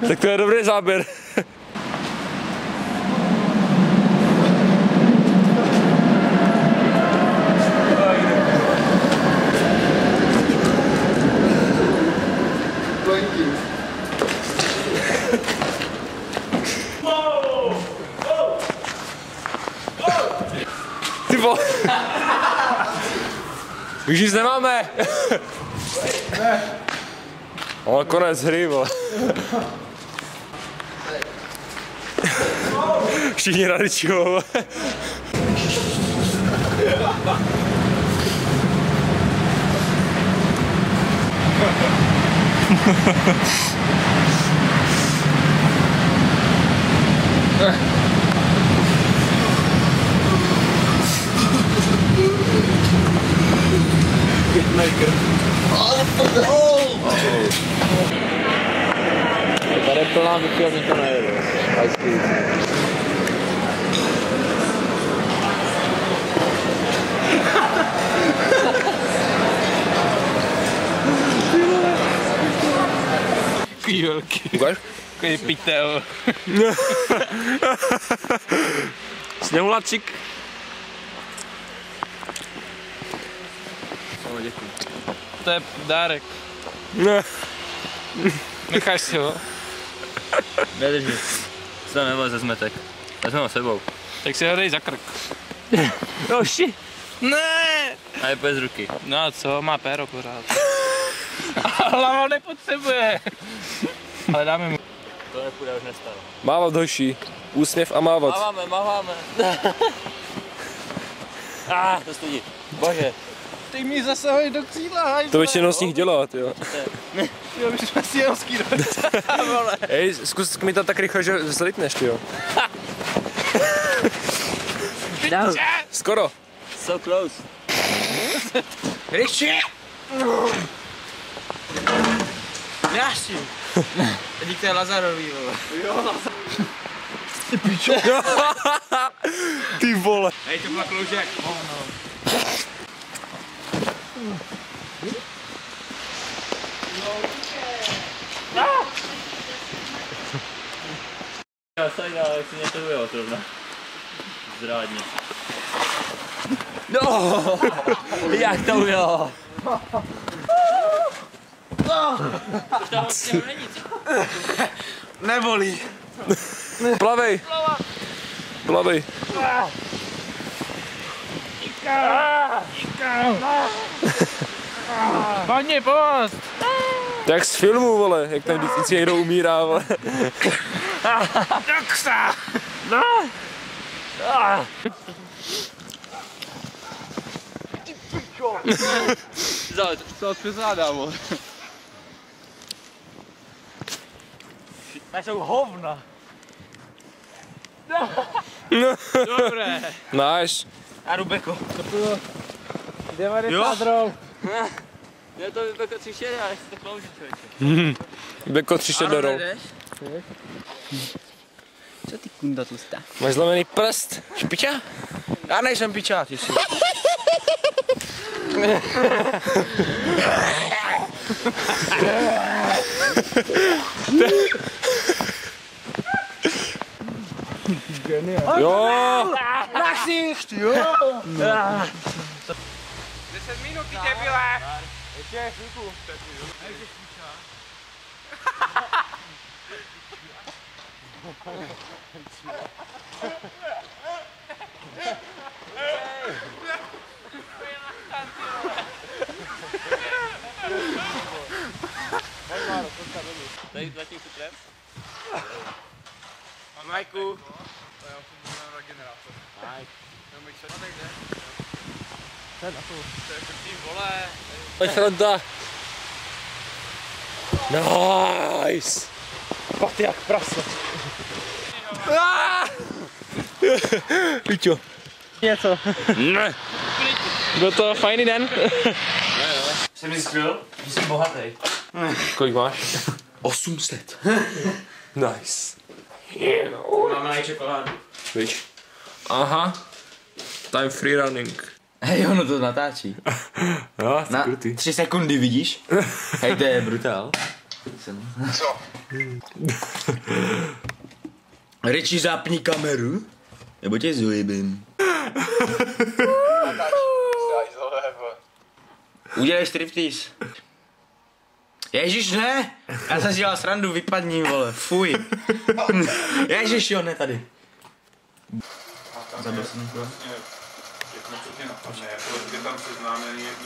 Tak to je dobrý záběr. Ty vole. Už nic nemáme. Ne. Ale konec hry, vole. Všichni radičují, vole. Tady je plná vypí, mi to nejde. Takový velký. Ukáž? Takový pytel. Sněhulačik. Děkuji. To je dárek. Ne. Necháš si ho? Nedrží. Co tam nebyl ze zmetek. Vezme ho sebou. Tak si ho dej za krk. Joši. Ne! A je bez ruky. No a co, má péro pořád. Hlava nepotřebuje. Ale dáme mu. To nepůjde, už nestalo. Mávat hoší. Úsměv a mávat. Máváme. To studí. Bože. Ty mi zasahoj do křídla, hajzle. To většinou z nich dělá, jo. Jo, už jsme si jenom skýrali. Hej, zkus mi to tak rychle, že zlitneš, jo. No. Skoro. So close. Ryši! Jáši! Dík to je Lazarový, vole. Jo, Ty pičo. Ty vole. Hej, to byla kloužek. Já se dál, jak si mě to ujel zrovna. Zrádně. No, Jak to ujelo? Už tam vlastně není, co? Nebolí. Plavej. Plavej. Pani, pomoct! Tak z filmu, vole, jak tam vždycky někdo umírá, vole. Doxa! No! Co přizádá, vole? To jsou hovna! Dobré. Nice. A Rubeko. To bylo 90 rol. Je to Rubeko 3-4, ale si to klouží, člověče. Beko 3 šedorou. Co ty kunda tlustá? Máš zlomený prst? Špiča? Já nejsem pičát, ty jsi. Jo! Na ksicht, jo! 10 minut, ty debile! Ještě chvilku. Tady zatím si tref? Majku. Pojď fronta. Nice. Pat jak prase. Pičo. Něco. Ne. Byl to fajný den. Jsem zjistil, že jsi bohatý. Kolik máš? 800. Nice. Máme na čokoládu. Víš? Aha. Time free running. Hej, ono to natáčí. Jo, Na krutý. 3 sekundy, vidíš? Hej, to je brutál. Co? Richie, zapni kameru, nebo tě zujebím. Udělej striptease. Ježíš, ne! Já jsem si dělal srandu, vypadni, vole, fuj. Ježíš, jo, ne tady. Vlastně, jak mi to tě napadne, jako je tam seznámený